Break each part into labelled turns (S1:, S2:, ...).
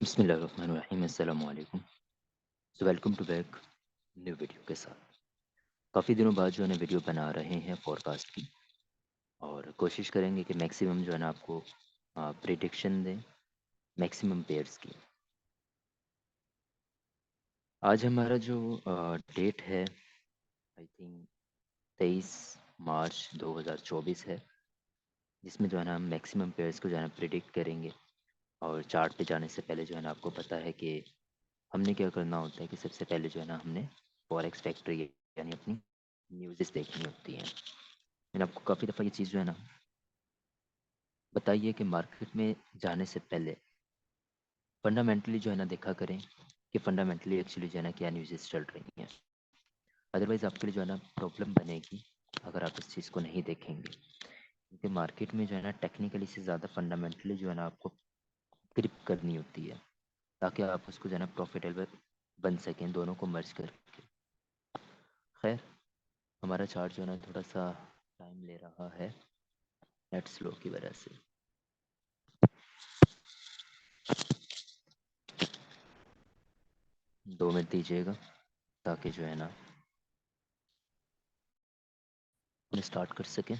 S1: बिस्मिल्लाहिर्रहमानिर्रहीम अस्सलामु अलैकुम। So welcome to back new video के साथ। काफ़ी दिनों बाद जो है ना वीडियो बना रहे हैं फोरकास्ट की, और कोशिश करेंगे कि मैक्सिमम जो है ना आपको प्रिडिक्शन दें मैक्सिमम पेयर्स की। आज हमारा जो डेट है, आई थिंक 23 मार्च 2024 है, जिसमें जो है ना हम मैक्सिमम पेयर्स को जो है ना प्रिडिक्ट करेंगे। और चार्ट पे जाने से पहले जो है ना आपको पता है कि हमने क्या करना होता है कि सबसे पहले जो है ना हमने फॉरेक्स फैक्ट्री यानी अपनी न्यूज़ देखनी होती हैं। मैंने आपको काफ़ी दफ़ा ये चीज़ जो है ना बताई है कि मार्केट में जाने से पहले फंडामेंटली जो है ना देखा करें कि फंडामेंटली एक्चुअली जो है ना क्या न्यूज़ चल रही हैं। अदरवाइज़ आपके लिए जो है ना प्रॉब्लम बनेगी अगर आप इस चीज़ को नहीं देखेंगे, क्योंकि मार्केट में जो है ना टेक्निकली से ज़्यादा फंडामेंटली जो है ना आपको ग्रिप करनी होती है, ताकि आप उसको जो है ना प्रॉफिटेबल बन सकें दोनों को मर्ज करके। खैर, हमारा चार्ट जो है ना थोड़ा सा टाइम ले रहा है नेट स्लो की वजह से। 2 मिनट दीजिएगा ताकि जो है ना हम स्टार्ट कर सकें।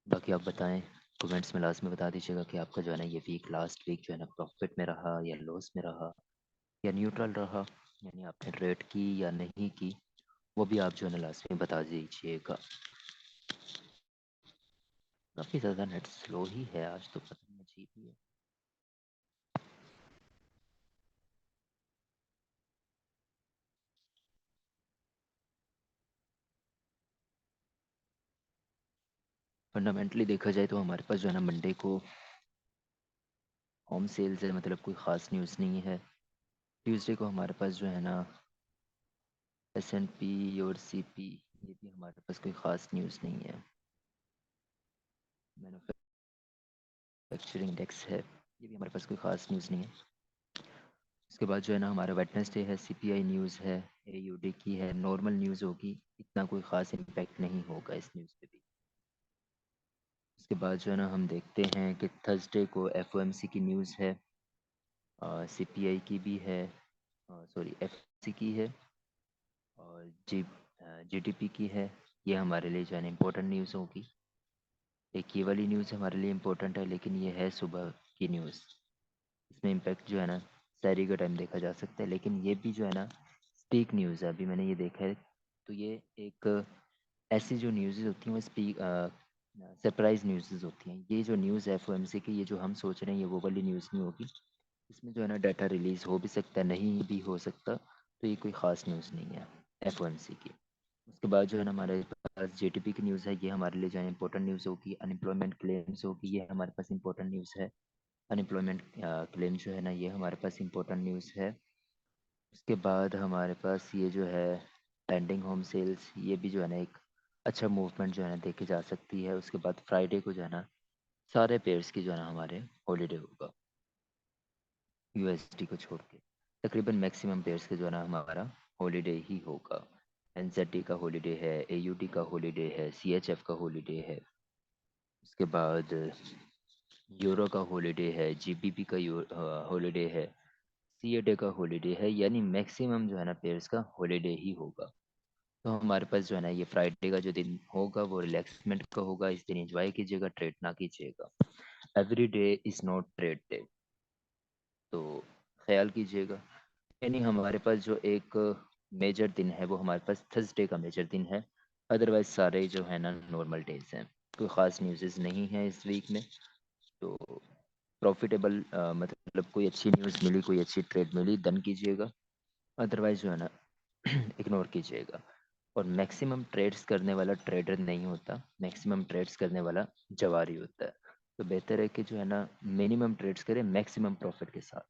S1: बाकी आप बताएं, कमेंट्स में लास्ट में बता दीजिएगा कि आपका जो है ना ये वीक लास्ट वीक जो है ना प्रॉफिट में रहा या लॉस में रहा या न्यूट्रल रहा, यानी आपने ट्रेड की या नहीं की, वो भी आप जो है ना लास्ट में बता दीजिएगा। काफ़ी ज़्यादा नेट स्लो ही है आज, तो पता नहीं अजीब ही है। फंडामेंटली देखा जाए तो हमारे पास जो है ना मंडे को होम सेल्स है, मतलब कोई ख़ास न्यूज़ नहीं है। ट्यूसडे को हमारे पास जो है ना S&P और CP, ये भी हमारे पास कोई ख़ास न्यूज़ नहीं है। मैन्युफैक्चरिंग इंडेक्स है, ये भी हमारे पास कोई ख़ास न्यूज़ नहीं है। उसके बाद जो है ना हमारा वेडनेसडे है, CPI न्यूज़ है, AUD की है, नॉर्मल न्यूज़ होगी, इतना कोई ख़ास इम्पैक्ट नहीं होगा इस न्यूज़ पे भी। उसके बाद जो है ना हम देखते हैं कि थर्सडे को FOMC की न्यूज़ है, CPI की भी है, सॉरी FOMC की है, और GDP की है। ये हमारे लिए जो है ना इम्पोर्टेंट न्यूज़ होगी। एक ये वाली न्यूज़ हमारे लिए इम्पोर्टेंट है, लेकिन ये है सुबह की न्यूज़, इसमें इम्पैक्ट जो है ना शहरी का टाइम देखा जा सकता है। लेकिन ये भी जो है ना स्पीक न्यूज़ है, अभी मैंने ये देखा है, तो ये एक ऐसी जो न्यूज़ होती हैं वो स्पीक सरप्राइज न्यूज़ होती हैं। ये जो न्यूज़ है FOMC की, ये जो हम सोच रहे हैं ये वो वाली न्यूज़ नहीं होगी। इसमें जो है ना डाटा रिलीज़ हो भी सकता है, नहीं भी हो सकता, तो ये कोई ख़ास न्यूज़ नहीं है FOMC की। उसके बाद जो है ना हमारे पास JTP की न्यूज़ है, ये हमारे लिए जो है इंपॉर्टेंट न्यूज़ होगी। अनएम्प्लॉयमेंट क्लेम्स होगी, ये हमारे पास इंपॉर्टेंट न्यूज़ है। अनएम्प्लॉयमेंट क्लेम जो है ना ये हमारे पास इंपॉर्टेंट न्यूज़ है। उसके बाद हमारे पास ये जो है पेंडिंग होम सेल्स, ये भी जो है ना एक अच्छा मूवमेंट जो है ना देखी जा सकती है। उसके बाद फ्राइडे को जो है ना सारे पेयर्स की जो है ना हमारे हॉलीडे होगा, USD को छोड़ के। तकरीबन मैक्सिमम पेयर्स के जो है ना हमारा हॉलीडे ही होगा। NZD का हॉलीडे है, AUD का हॉलीडे है, CHF का हॉलीडे है। उसके बाद यूरो का हॉलीडे है, GBP का हॉलीडे है, CAD का हॉलीडे है, यानी मैक्सिमम जो है ना पेयर्स का हॉलीडे ही होगा। तो हमारे पास जो है ना ये फ्राइडे का जो दिन होगा वो रिलैक्समेंट का होगा। इस दिन एंजॉय कीजिएगा, ट्रेड ना कीजिएगा। Every day is not trade day, तो ख्याल कीजिएगा। यानी हमारे पास जो एक मेजर दिन है वो हमारे पास थर्सडे का मेजर दिन है। अदरवाइज सारे जो है ना नॉर्मल डेज हैं, कोई ख़ास न्यूज़ नहीं है इस वीक में। तो प्रॉफिटेबल मतलब कोई अच्छी न्यूज़ मिली, कोई अच्छी ट्रेड मिली, डन कीजिएगा। अदरवाइज जो है ना इग्नोर कीजिएगा। और मैक्सिमम ट्रेड्स करने वाला ट्रेडर नहीं होता, मैक्सिमम ट्रेड्स करने वाला जवारी होता है। तो बेहतर है कि जो है ना मिनिमम ट्रेड्स करें मैक्सिमम प्रॉफिट के साथ,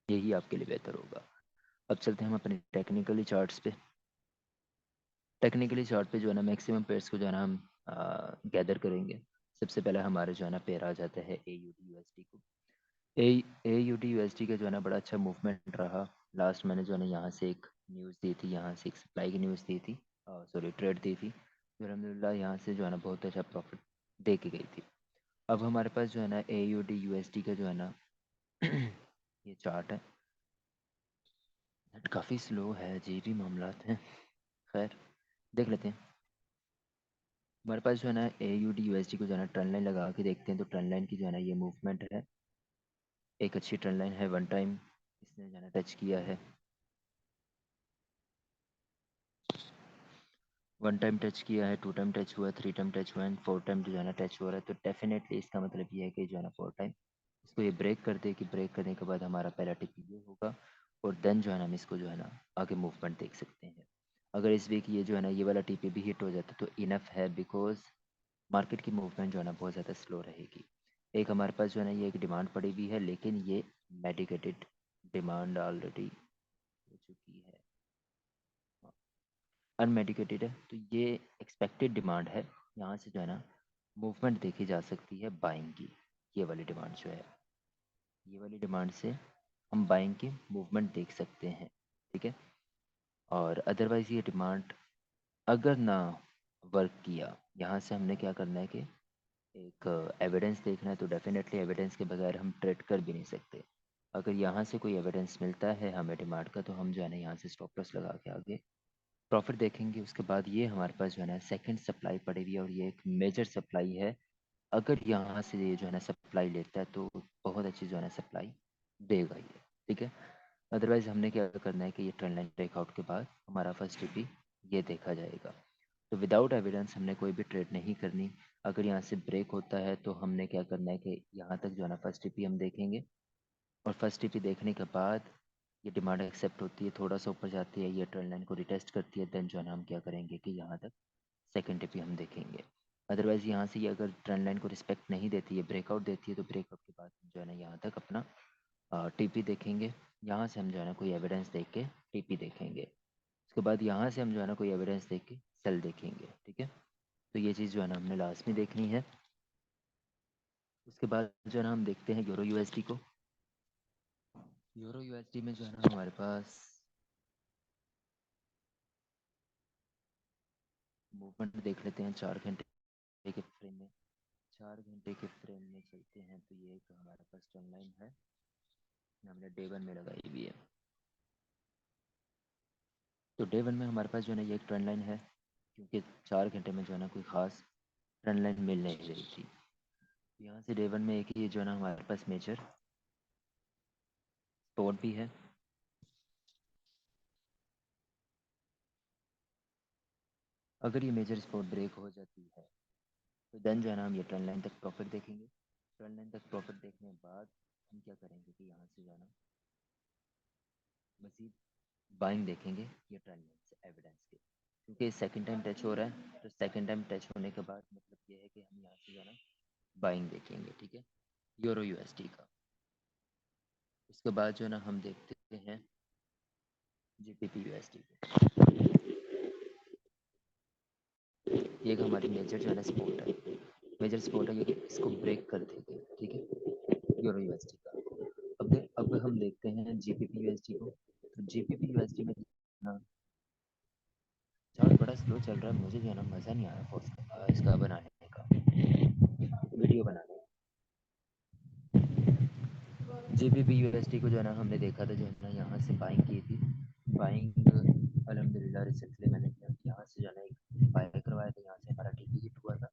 S1: यही आपके लिए बेहतर होगा। अब चलते हैं हम अपने टेक्निकली चार्ट्स पे। टेक्निकली चार्ट पे जो है ना मैक्सिमम पेयर्स को जो है ना हम गैदर करेंगे। सबसे पहले हमारे जो है ना पेयर आ जाता है AUD USD को। AUD USD का जो है ना बड़ा अच्छा मूवमेंट रहा। लास्ट मैंने जो है ना यहाँ से एक न्यूज़ दी थी, यहाँ से एक सप्लाई की न्यूज़ दी थी, सॉरी ट्रेड दी थी, जो अलहमदिल्ला यहाँ से जो है ना बहुत अच्छा प्रॉफिट दे के गई थी। अब हमारे पास जो है ना AUD USD का जो है ना ये चार्ट है, काफ़ी स्लो है, अजीब ही मामलात हैं। खैर देख लेते हैं। हमारे पास जो है ना AUD USD को जो है ना ट्रेंड लाइन लगा के देखते हैं, तो ट्रेंड लाइन की जो है ना ये मूवमेंट है, एक अच्छी ट्रेंड लाइन है। वन टाइम इसने जो है ना टच किया है, वन टाइम टच किया है, टू टाइम टच हुआ है, थ्री टाइम टच हुआ है, फोर टाइम जो है ना टच हो रहा है। तो डेफिनेटली इसका मतलब ये है कि जो है ना फोर टाइम इसको ये ब्रेक कर दे, कि ब्रेक करने के बाद हमारा पहला टिप ये होगा, और देन जो है ना हम इसको जो है ना आगे मूवमेंट देख सकते हैं। अगर इस वीक ये जो है ना ये वाला टिप भी हिट हो जाता तो इनफ है, बिकॉज मार्केट की मूवमेंट जो है ना बहुत ज़्यादा स्लो रहेगी। एक हमारे पास जो है ना ये एक डिमांड पड़ी हुई है, लेकिन ये मेडिकेटेड डिमांड ऑलरेडी हो चुकी है, अनमेडिकेटेड है, तो ये एक्सपेक्टेड डिमांड है। यहाँ से जो है ना मूवमेंट देखी जा सकती है बाइंग की। ये वाली डिमांड जो है, ये वाली डिमांड से हम बाइंग की मूवमेंट देख सकते हैं, ठीक है। और अदरवाइज़ ये डिमांड अगर ना वर्क किया, यहाँ से हमने क्या करना है कि एक एविडेंस देखना है। तो डेफिनेटली एविडेंस के बगैर हम ट्रेड कर भी नहीं सकते। अगर यहाँ से कोई एविडेंस मिलता है हमें डिमांड का, तो हम जो है ना यहाँ से स्टॉप लॉस लगा के आगे प्रॉफिट देखेंगे। उसके बाद ये हमारे पास जो है ना सेकंड सप्लाई पड़ी हुई है, और ये एक मेजर सप्लाई है। अगर यहाँ से ये जो है ना सप्लाई लेता है तो बहुत अच्छी जो है ना सप्लाई देगा ये, ठीक है। अदरवाइज़ हमने क्या करना है कि ये ट्रेंड लाइन ब्रेकआउट के बाद हमारा फर्स्ट टीपी ये देखा जाएगा। तो विदाउट एविडेंस हमने कोई भी ट्रेड नहीं करनी। अगर यहाँ से ब्रेक होता है तो हमने क्या करना है कि यहाँ तक जो है ना फर्स्ट टीपी हम देखेंगे, और फर्स्ट टीपी देखने के बाद ये डिमांड एक्सेप्ट होती है, थोड़ा सा ऊपर जाती है, ये ट्रेंड लाइन को रिटेस्ट करती है, देन जो है ना हम क्या करेंगे कि यहाँ तक सेकंड टिप हम देखेंगे। अदरवाइज़ यहाँ से ये अगर ट्रेंड लाइन को रिस्पेक्ट नहीं देती है, ब्रेकआउट देती है, तो ब्रेकआउट के बाद जो है ना यहाँ तक अपना टीपी देखेंगे। यहाँ से हम जो है ना कोई एविडेंस देख के टीपी देखेंगे। उसके बाद यहाँ से हम जो है ना कोई एविडेंस देख के सेल देखेंगे, ठीक है। तो ये चीज़ जो है ना हमने लास्ट में देखनी है। उसके बाद जो है ना हम देखते हैं यूरो यूएसडी को। यूरो यूएसडी में जो है ना हमारे पास मूवमेंट देख लेते हैं 4 घंटे के फ्रेम में। 4 घंटे के फ्रेम में चलते हैं तो ये एक हमारे पास ट्रेंड लाइन है, हमने डे वन में लगाई हुई है। तो डे वन में हमारे पास जो है ना ये एक ट्रेंड लाइन है, क्योंकि 4 घंटे में जो है ना कोई ख़ास ट्रेंड लाइन मिल नहीं रही थी। यहाँ से डे वन में एक ही जो है ना हमारे पास मेजर सपोर्ट भी है। अगर ये मेजर सपोर्ट ब्रेक हो जाती है तो देन जो है ना हम ये ट्रेंड लाइन तक प्रॉफिट देखेंगे। ट्रेंड लाइन तक प्रॉफिट देखने के बाद हम क्या करेंगे कि यहाँ से जो है ना मज़ीद बाइंग देखेंगे ये ट्रेंड लाइन से एविडेंस के, क्योंकि सेकंड टाइम टच हो रहा है। तो सेकंड टाइम टच होने के बाद मतलब ये है कि हम यहाँ से जो है ना बाइंग देखेंगे, ठीक है, यूरो यूएसडी का। उसके बाद जो है ना हम देखते हैं जीबीपी यूएसडी को। ये एक हमारी मेजर जो है ना सपोर्ट है, मेजर सपोर्ट है, ये कि इसको ब्रेक कर देंगे, ठीक है, यूरो यूएसडी का। अब हम देखते हैं जीबीपी यूएसडी को। तो जीबीपी यूएसडी में ना चार्ट बड़ा स्लो चल रहा है, मुझे जो है ना मज़ा नहीं आ रहा इसका बनाने का, वीडियो बनाने का। जीबीपी यूएसडी को जो है ना हमने देखा था, जो है ना यहाँ से बाइंग की थी। बाइंग अल्हम्दुलिल्लाह रिसेंटली मैंने यहाँ से जो है ना एक बाय करवाया था, यहाँ से हमारा टीपी हिट हुआ था।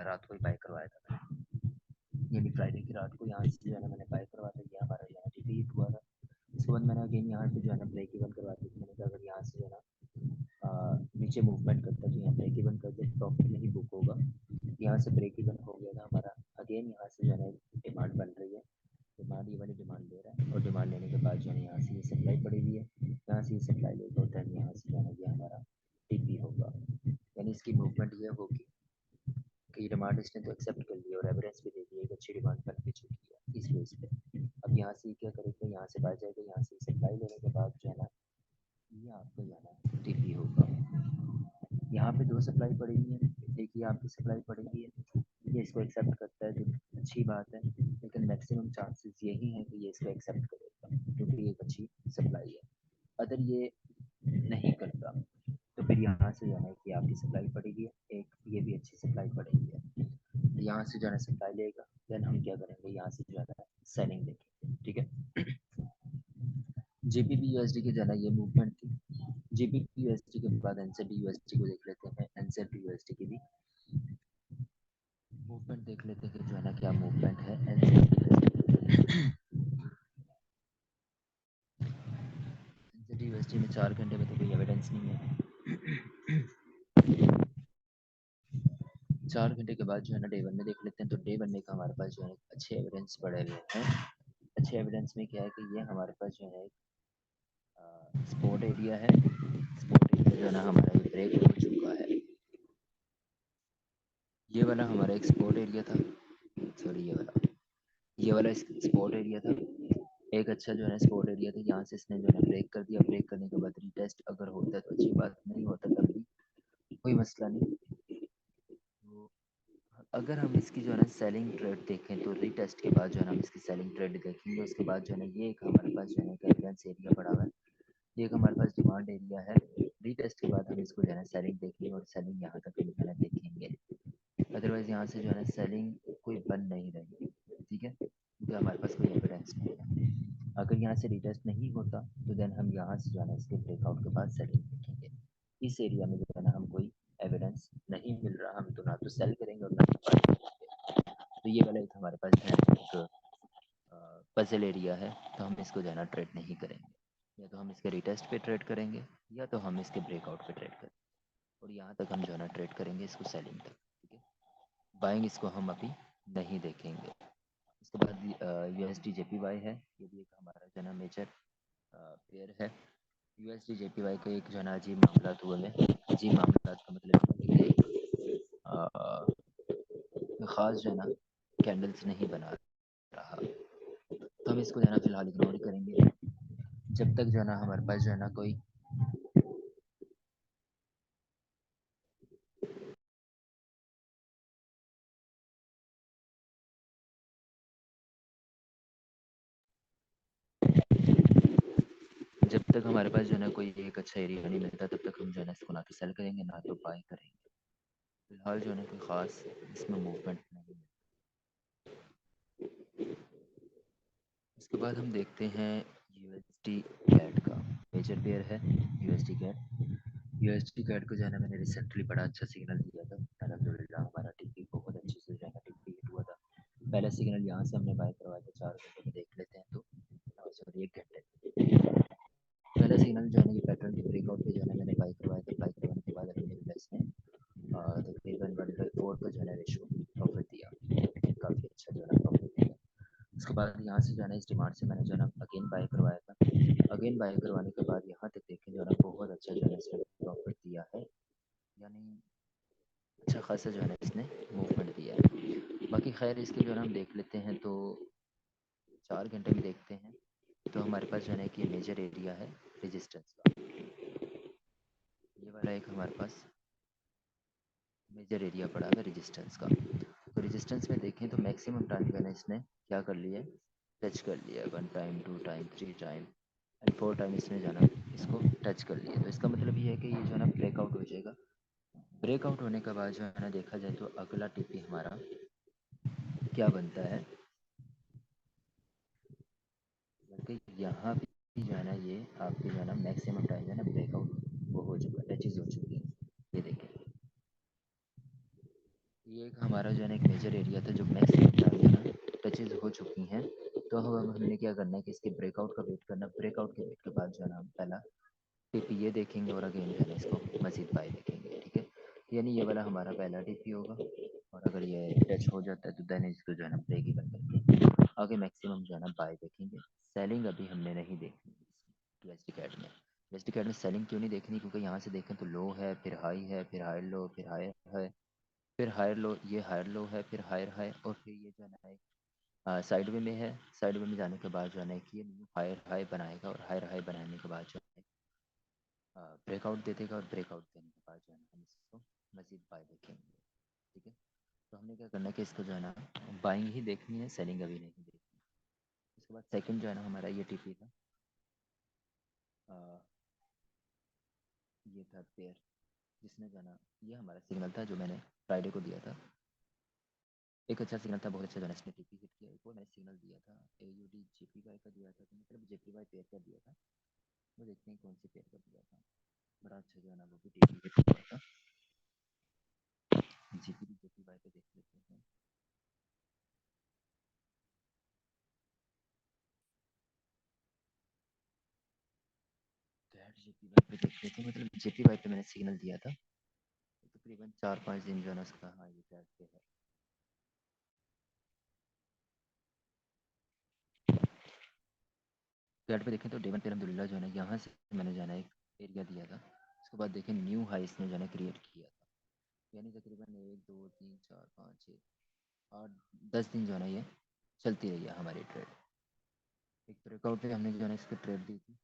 S1: रात को ही बाय करवाया था मैंने, यानी फ्राइडे की रात को यहाँ से जो है ना मैंने बाय करवाया था, ये हमारा यहाँ टीपी हिट हुआ था। उसके बाद मैंने अगेन यहाँ से जो है ना ब्रेक इवन करवा दी थी। मैंने कहा अगर यहाँ से जो है ना नीचे मूवमेंट करता है तो यहाँ ब्रेक इवन कर दे, प्रॉफिट नहीं बुक होगा। यहाँ से ब्रेक इवन हो गया था हमारा। अगेन यहाँ से जो है ना डिमांड बन रही है, डिमांड ये वाली डिमांड ले रहा है, और डिमांड लेने के बाद जो है यहाँ से ये सप्लाई पड़ी हुई है, यहाँ से ये सप्लाई लेगा, होता है यहाँ से जो है ना ये हमारा टीपी होगा। यानी इसकी मूवमेंट ये होगी कि ये डिमांड इसने तो एक्सेप्ट कर लिया और एविडेंस भी दे दिया, एक अच्छी डिमांड बन के चुकी है इस बेस पे। अब यहाँ से क्या करेगा, यहाँ से बाय जाएगा, यहाँ से सप्लाई लेने के बाद जो है ना ये आपको जो है ना टीपी होगा। यहाँ पे दो सप्लाई पड़ी हुई है, एक ही आपकी सप्लाई पड़ी हुई है, ये इसको एक्सेप्ट करता है तो अच्छी बात है, लेकिन मैक्सिमम चांसेस यही हैं कि ये इसको एक्सेप्ट करेगा, क्योंकि ये एक अच्छी सप्लाई है। अगर ये नहीं करता तो फिर यहाँ से जाना है कि आपकी सप्लाई पड़ेगी, एक ये भी अच्छी सप्लाई पड़ेगी है। यहाँ से जो है सप्लाई लेगा, देन हम क्या करेंगे, यहाँ से जो है सेलिंग देखेंगे, ठीक है। जीबीपी यूएसडी की जो है ये मूवमेंट थी। जीबीपी यूएसडी के बाद एनजेड यूएसडी को देख लेते हैं। एनजेड यूएसडी की भी मूवमेंट देख लेते हैं कि जो है ना क्या मूवमेंट है एनजेड यूएसडी में 4 घंटे में तो कोई एविडेंस नहीं है। 4 घंटे के बाद जो है ना डे वन में देख लेते हैं। तो डे वन में का हमारे पास जो है अच्छे एविडेंस पड़े हुए हैं। अच्छे एविडेंस में क्या है कि ये हमारे पास जो है स्पॉट एरिया है। स्पॉट एरिया जो है ना हमारा ये ब्रेक हो चुका है। ये वाला हमारा एक स्पॉट एरिया था, सॉरी ये वाला स्पॉट एरिया था। एक अच्छा जो है स्पॉट एरिया था, यहाँ से इसने जो है ब्रेक कर दिया। ब्रेक करने के बाद रीटेस्ट अगर होता है तो अच्छी बात, नहीं होता तब भी कोई मसला नहीं। तो अगर हम इसकी जो है ना सेलिंग ट्रेड देखें तो रीटेस्ट के बाद जो है ना हम इसकी सेलिंग ट्रेड देखेंगे। उसके बाद जो है ना ये एक हमारे पास जो है एक एविडेंस एरिया पड़ा हुआ है। ये एक हमारे पास डिमांड एरिया है। रीटेस्ट के बाद हम इसको जो है ना सेलिंग देखेंगे और सेलिंग यहाँ तक हम जो है ना देखेंगे। अदरवाइज यहाँ से जो है ना सेलिंग कोई बन नहीं रही, ठीक है, क्योंकि हमारे पास कोई एविडेंस नहीं है। अगर यहाँ से रिटेस्ट नहीं होता तो देन हम यहाँ से जो है ना इसके ब्रेकआउट के बाद सेलिंग देखेंगे। इस एरिया में जो है ना हम कोई एविडेंस नहीं मिल रहा, हम तो ना तो सेल करेंगे और ना तो बाय करेंगे। तो ये वाला एक हमारे पास जो है एक पजल एरिया है, तो हम इसको जो है ना ट्रेड नहीं करेंगे। या तो हम इसके रिटेस्ट पे ट्रेड करेंगे या तो हम इसके ब्रेकआउट पे ट्रेड करेंगे, और यहाँ तक हम जो है ना ट्रेड करेंगे इसको सेलिंग तक, ठीक है। बाइंग इसको हम अभी नहीं देखेंगे। उसके बाद यूएसडी जेपीवाई है। ये भी एक हमारा जो है ना मेजर पेयर है। यूएसडी जेपीवाई का एक जो है ना अजीब मामला हुए में, अजीब मामला का मतलब ये है कि ख़ास जो है ना कैंडल्स नहीं बना रहा। तो हम इसको जो है ना फिलहाल इग्नोर करेंगे जब तक जो है ना हमारे पास जो है ना कोई जब तक हमारे पास जो है ना कोई एक अच्छा एरिया नहीं मिलता तब तक हम जो है ना इसको ना तो सेल करेंगे ना तो बाय करेंगे। फिलहाल जो है ना कोई ख़ास इसमें मूवमेंट नहीं है। उसके बाद हम देखते हैं यूएसडी कैट का मेजर पेयर है। यूएसडी कैट को जो है ना मैंने रिसेंटली बड़ा अच्छा सिग्नल दिया था। अल्हम्दुलिल्लाह हमारा टिप्पी बहुत अच्छे से जो है ना टिप्पी हिट हुआ था। पहला सिग्नल यहाँ से हमने बाय करवाया था। 4 घंटे में देख लेते हैं तो सॉरी 1 घंटे। पहला सिग्नल जो है ना ये पैटर्न के ब्रेकआउट पे जो है ना मैंने बाय करवाया था। बाय करवाने के बाद अल्हम्दुलिल्लाह इसने तकरीबन 1/4 का जो है ना रेशो प्रॉफिट दिया। काफ़ी अच्छा जो है ना प्रॉफिट दिया। उसके बाद यहाँ से जो है ना इस डिमांड से मैंने जो है ना अगेन बाय करवाया था। अगेन बाय करवाने के बाद यहाँ तक देखें जो है ना बहुत अच्छा जो है ना इसने प्रॉफिट दिया है, यानी अच्छा खासा जो है ना इसने मूवमेंट दिया है। बाकी खैर इसके जो है ना हम देख लेते हैं तो 4 घंटे में देखते हैं तो हमारे पास जो है ना कि मेजर एरिया है रेजिस्टेंस का। ये वाला एक हमारे पास मेजर एरिया पड़ा है रेजिस्टेंस का। तो रेजिस्टेंस में देखें तो मैक्सिमम टाइम जो है ना इसने क्या कर लिया है, टच कर लिया है। 1 time 2 time 3 time and 4 time इसने जो है ना इसको टच कर लिया। तो इसका मतलब ये है कि ये जो है ना ब्रेकआउट हो जाएगा। ब्रेकआउट होने के बाद जो है ना देखा जाए तो अगला टीपी हमारा क्या बनता है, बल्कि यहाँ भी जो है ना ये आपकी जो है ना मैक्सिमम टाइम जो है ना ब्रेकआउट वो हो चुका है, टचेज हो चुकी है। ये देखें, ये एक हमारा जो है ना एक मेजर एरिया था जो मैक्सिमम टाइम जो है ना टचेज हो चुकी हैं। तो अब हमने क्या करना है कि इसके ब्रेकआउट का वेट करना। ब्रेकआउट के वेट के बाद जो है ना हम पहला टीपी ये देखेंगे और अगेन जो है ना इसको मजीद बाय देखेंगे, ठीक है। यानी ये वाला हमारा पहला टीपी होगा, और अगर ये टच हो जाता है तो देन इसको जो है ना ब्रेक इवन करके आगे मैक्सिमम जो है ना बाय देखेंगे। सेलिंग अभी हमने नहीं देखनी यूएसडी कैड में। यूएसडी कैड में सेलिंग क्यों नहीं देखनी, क्योंकि यहाँ से देखें तो लो है, फिर हाई है, फिर हायर लो, फिर हायर है, फिर हायर लो, ये हायर लो है, फिर हायर हाई, और फिर ये जो है ना एक साइड वे में है। साइड वे में जाने के बाद जो है ना कि ये न्यू हायर हाई बनाएगा, और हायर हाई बनाने के बाद जो है ब्रेकआउट दे देगा, और ब्रेकआउट देने के बाद जो है ना हम इसको मजीद बाय देखेंगे, ठीक है। तो हमने क्या करना है कि इसको जो है ना बाइंग ही देखनी है, सेलिंग अभी नहीं देखनी। उसके बाद सेकंड जो है ना हमारा ये टीपी था, अ, ये था पेयर जिसने जो है ना ये हमारा सिग्नल था जो मैंने फ्राइडे को दिया था। एक अच्छा सिग्नल था, बहुत अच्छा जो है इसने टीपी हिट किया। एक और मैंने सिग्नल दिया था AUD JPY का दिया था, तो मतलब JPY पेयर का दिया था। वो देखते हैं कौन सी पेयर का दिया था। बड़ा अच्छा जो है ना वो भी टीपी हिट हुआ था। GPD JPY पे देख लेते हैं। कैट JPY पे देख लेते हैं, मतलब JPY पे मैंने सिग्नल दिया था। तकरीबन 4-5 दिन जो है ना उसका हाँ ये कैट पे है। कैट पे देखें तो डे वन पे अलहमदुलिल्लाह जो है ना यहाँ से मैंने जो है ना एक एरिया दिया था। उसके बाद देखें न्यू हाई इसने जो है ना क्रिएट किया था। यानी तकरीबन 1 2 3 4 5 6 8 10 दिन जो है ना ये चलती रही है हमारी ट्रेड। एक ब्रेकआउट पे हमने जो है ना इसको ट्रेड दी थी।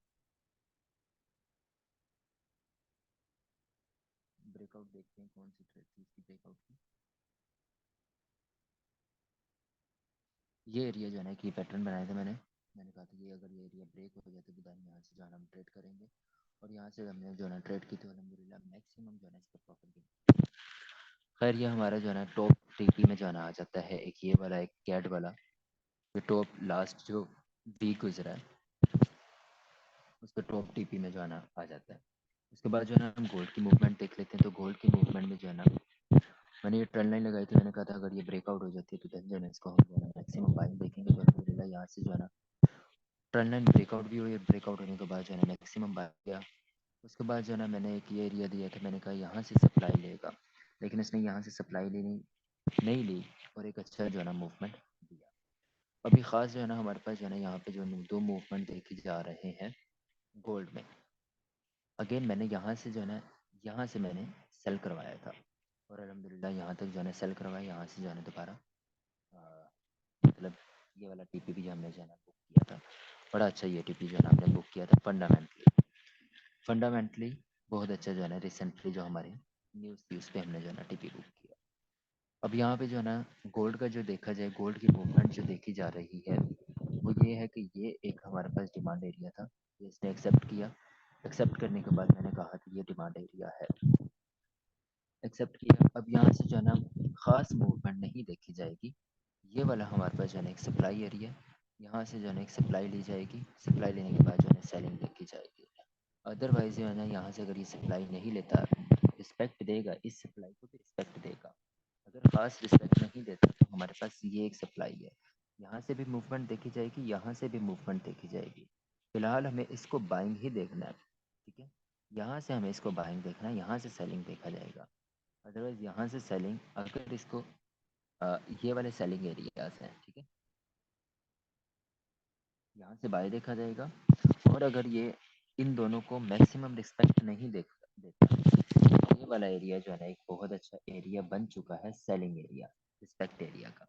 S1: ब्रेकआउट देखते हैं कौन सी ट्रेड थी इसकी ब्रेकआउट की। ये एरिया जो है ना कि पैटर्न बनाया था मैंने। मैंने कहा था ये अगर ये एरिया ब्रेक हो जाए तो बुधान यहाँ से जो है ना हम ट्रेड करेंगे। और यहाँ से हमने जो है ना ट्रेड की तो अलहमदिल्ला मैक्सिमम जो है ना इस पर प्रॉफिट भी। खैर ये हमारा जो है ना टॉप टीपी में जो है ना आ जाता है, एक ये वाला एक कैट वाला। ये टॉप लास्ट जो वीक गुजरा है उस पर टॉप टीपी में जो है ना आ जाता है। उसके बाद जो है ना हम गोल्ड की मूवमेंट देख लेते हैं। तो गोल्ड की मूवमेंट में जो है ना मैंने ये ट्रेंड लाइन लगाई थी। मैंने कहा था अगर ये ब्रेकआउट हो जाती है तो देन जो है ना इसको हम जो है ना मैक्सिमम बाइंग देखेंगे। तो अलहमदिल्ला यहाँ से जो है ना ट्रेंड लाइन ब्रेकआउट भी हुई। ब्रेकआउट होने के बाद जो है ना मैक्सिमम बाइंग किया। उसके बाद जो है ना मैंने एक ये एरिया दिया था। मैंने कहा यहाँ से सप्लाई लेगा, लेकिन इसने यहाँ से सप्लाई ली नहीं ली और एक अच्छा जो है ना मूवमेंट दिया। अभी ख़ास जो है ना हमारे पास जो है ना यहाँ पे जो दो मूवमेंट देखे जा रहे हैं गोल्ड में। अगेन मैंने यहाँ से जो है ना यहाँ से मैंने सेल करवाया था और अलहमदिल्ला यहाँ तक जो है ना सेल करवाया। यहाँ से जो है ना दोबारा मतलब ये वाला टीपी भी हमने जो है ना बुक किया था। बड़ा अच्छा ये टीपी जो है ना हमने बुक किया था। फंडामेंटली बहुत अच्छा जो है ना रिसेंटली जो हमारे न्यूज़ थी उस पर हमने जो है ना टीपी बुक किया। अब यहाँ पे जो है ना गोल्ड का जो देखा जाए, गोल्ड की मूवमेंट जो देखी जा रही है वो ये है कि ये एक हमारे पास डिमांड एरिया था। ये इसने एक्सेप्ट किया। एक्सेप्ट करने के बाद मैंने कहा कि ये डिमांड एरिया है। एक्सेप्ट किया। अब यहाँ से जो है ना ख़ास मूवमेंट नहीं देखी जाएगी। ये वाला हमारे पास जो है ना एक सप्लाई एरिया। यहाँ से जो है ना एक सप्लाई ली जाएगी। सप्लाई लेने के बाद जो है ना सेलिंग देखी जाएगी। अदरवाइज जो है ना यहाँ से अगर ये सप्लाई नहीं लेता, रिस्पेक्ट देगा इस सप्लाई को भी रिस्पेक्ट देगा। अगर खास रिस्पेक्ट नहीं देता तो हमारे पास ये एक सप्लाई है। यहाँ से भी मूवमेंट देखी जाएगी, यहाँ से भी मूवमेंट देखी जाएगी। फिलहाल हमें इसको बाइंग ही देखना है, ठीक है। यहाँ से हमें इसको बाइंग देखना है, यहाँ से सेलिंग देखा जाएगा। अदरवाइज यहाँ से सेलिंग अगर इसको ये वाले सेलिंग एरियाज हैं, ठीक है, यहाँ से बाय देखा जाएगा। और अगर ये इन दोनों को मैक्सिमम रिस्पेक्ट नहीं देता, ये वाला एरिया जो है ना एक बहुत अच्छा एरिया बन चुका है सेलिंग एरिया, रिस्पेक्ट एरिया का।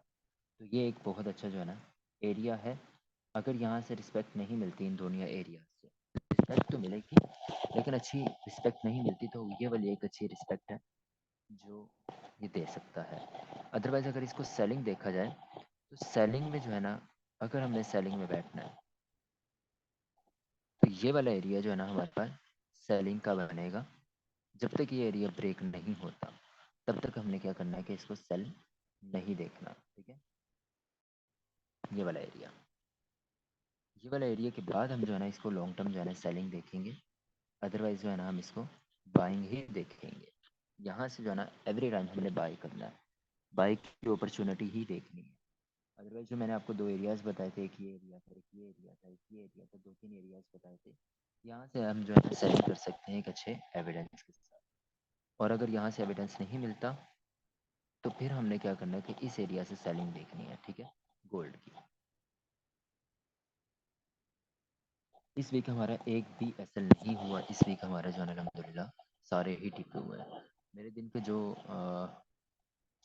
S1: तो ये एक बहुत अच्छा जो है ना एरिया है। अगर यहाँ से रिस्पेक्ट नहीं मिलती इन दोनों एरिया से, रिस्पेक्ट तो मिलेगी लेकिन अच्छी रिस्पेक्ट नहीं मिलती, तो ये वाली एक अच्छी रिस्पेक्ट है जो ये दे सकता है। अदरवाइज अगर इसको सेलिंग देखा जाए तो सेलिंग में जो है ना अगर हमने सेलिंग में बैठना है तो ये वाला एरिया जो है ना हमारे पास सेलिंग का बनेगा। जब तक ये एरिया ब्रेक नहीं होता तब तक हमने क्या करना है कि इसको सेल नहीं देखना, ठीक है। ये वाला एरिया, ये वाला एरिया के बाद हम जो है ना इसको लॉन्ग टर्म जो है ना सेलिंग देखेंगे। अदरवाइज जो है ना हम इसको बाइंग ही देखेंगे। यहाँ से जो है ना एवरी टाइम हमने बाई करना है, बाई की अपॉर्चुनिटी ही देखनी है। अदरवाइज जो मैंने आपको दो एरियाज बताए थे, एक ये एरिया था, एक ये एरिया था, एक ये एरिया था, 2-3 एरियाज बताए थे। यहाँ से हम जो है ना सेलिंग कर सकते हैं एक अच्छे एविडेंस के साथ। और अगर यहाँ से एविडेंस नहीं मिलता तो फिर हमने क्या करना है कि इस एरिया से सेलिंग देखनी है, ठीक है, गोल्ड की। इस वीक हमारा एक भी एसएल नहीं हुआ। इस वीक हमारा जो है अल्हम्दुलिल्लाह सारे ही टिके हुए हैं। मेरे दिन के जो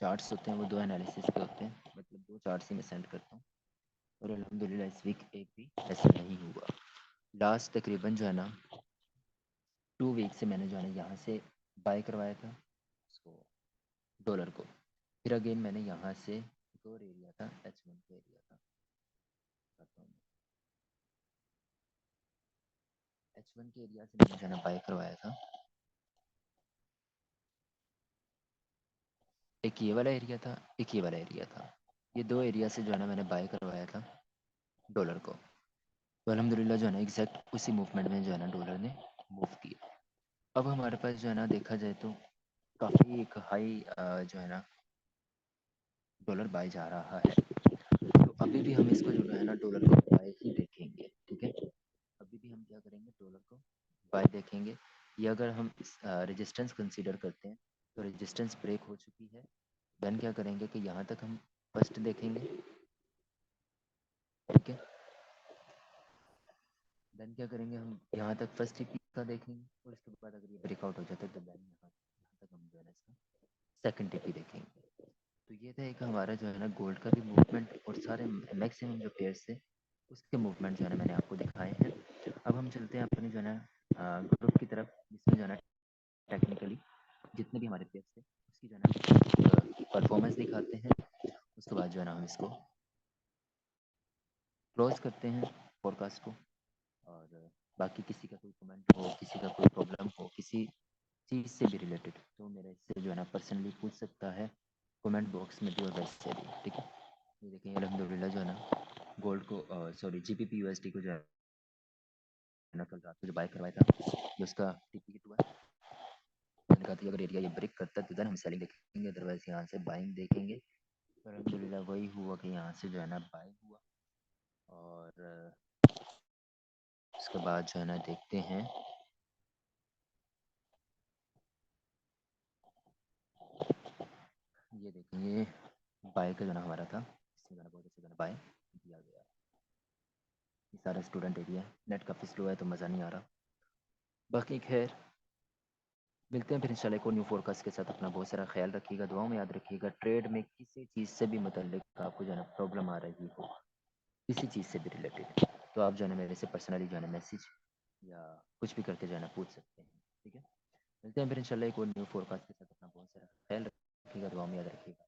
S1: चार्ट्स होते हैं वो दो एनालिसिस के होते हैं, मतलब दो चार्ट्स ही मैं सेंड करता हूँ। और अल्हम्दुलिल्लाह इस वीक एक भी एसएल नहीं हुआ। लास्ट तकरीबन जो है ना 2 वीक से मैंने जो है ना यहाँ से बाय करवाया था उसको, डॉलर को। फिर अगेन मैंने यहाँ से एक और एरिया था H1 का एरिया था, बताता हूँ। H1 के एरिया से मैंने जो है ना बाय करवाया था। एक ये वाला एरिया था, एक ये वाला एरिया था। ये 2 एरिया से जो है ना मैंने बाय करवाया था डॉलर को। तो अल्हम्दुलिल्लाह जो है ना एग्जैक्ट उसी मूवमेंट में जो है ना डॉलर ने मूव किया। अब हमारे पास जो है ना देखा जाए तो काफ़ी एक हाई जो है ना डॉलर बाय जा रहा है। तो अभी भी हम इसको जो है ना डॉलर को बाय ही देखेंगे, ठीक है। अभी भी हम क्या करेंगे, डॉलर को बाय देखेंगे। ये अगर हम इस रेजिस्टेंस कंसीडर करते हैं तो रेजिस्टेंस ब्रेक हो चुकी है। देन क्या करेंगे कि यहाँ तक हम फर्स्ट देखेंगे, ठीक है। देन क्या करेंगे, हम यहाँ तक फर्स्ट ही पीक का देखेंगे और इसके बाद अगर ये ब्रेकआउट हो जाता है तो देन यहाँ तक हम जो है ना इसका सेकंड टिप ही देखेंगे। तो ये था एक हमारा जो है ना गोल्ड का भी मूवमेंट और सारे मैक्सिमम जो पेयर्स थे उसके मूवमेंट जो है ना मैंने आपको दिखाए हैं। अब हम चलते हैं अपने जो है ना ग्रुप की तरफ, जिसमें जो है ना टेक्निकली जितने भी हमारे पेयर्स थे उसकी जो है ना परफॉर्मेंस दिखाते हैं। उसके बाद जो है ना हम इसको क्लोज करते हैं फोरकास्ट को। और बाकी किसी का कोई कमेंट हो, किसी का कोई प्रॉब्लम हो किसी चीज़ से भी रिलेटेड, तो मेरे से जो है ना पर्सनली पूछ सकता है कमेंट बॉक्स में भी और वैसे भी, ठीक है। ये देखें अल्हम्दुलिल्लाह जो है ना गोल्ड को सॉरी जीबीपी यूएसडी को जो है ना कल रात को जो बाय करवाया था जो उसका टीपी हिट हुआ है, मैंने कहा था अगर एरिया ये ब्रेक करता है तो देन हम सेलिंग देखेंगे, अदरवाइज यहाँ से बाइंग देखेंगे। तो अल्हम्दुलिल्लाह वही हुआ कि यहाँ से जो है ना बाय हुआ। और उसके बाद जो है ना देखते हैं, ये देखेंगे बाय का जो ना हमारा था, इसमें जो है ना बहुत अच्छे जो है ना बाय दिया गया। ये सारा स्टूडेंट एरिया है, नेट काफ़ी स्लो है तो मज़ा नहीं आ रहा। बाकी खैर मिलते हैं फिर इंशाल्लाह एक और न्यू फोरकास्ट के साथ। अपना बहुत सारा ख्याल रखिएगा, दुआओं में याद रखिएगा। ट्रेड में किसी चीज़ से भी मतलब आपको जो है ना प्रॉब्लम आ रही हो, किसी चीज़ से भी रिलेटेड, तो आप जो है ना मेरे से पर्सनली जो है ना मैसेज या कुछ भी करके जो है ना पूछ सकते हैं, ठीक है। मिलते हैं फिर इंशाल्लाह एक और न्यू फोरकास्ट के साथ। अपना बहुत सारा ख्याल रखिएगा, दुआओं में याद रखिएगा।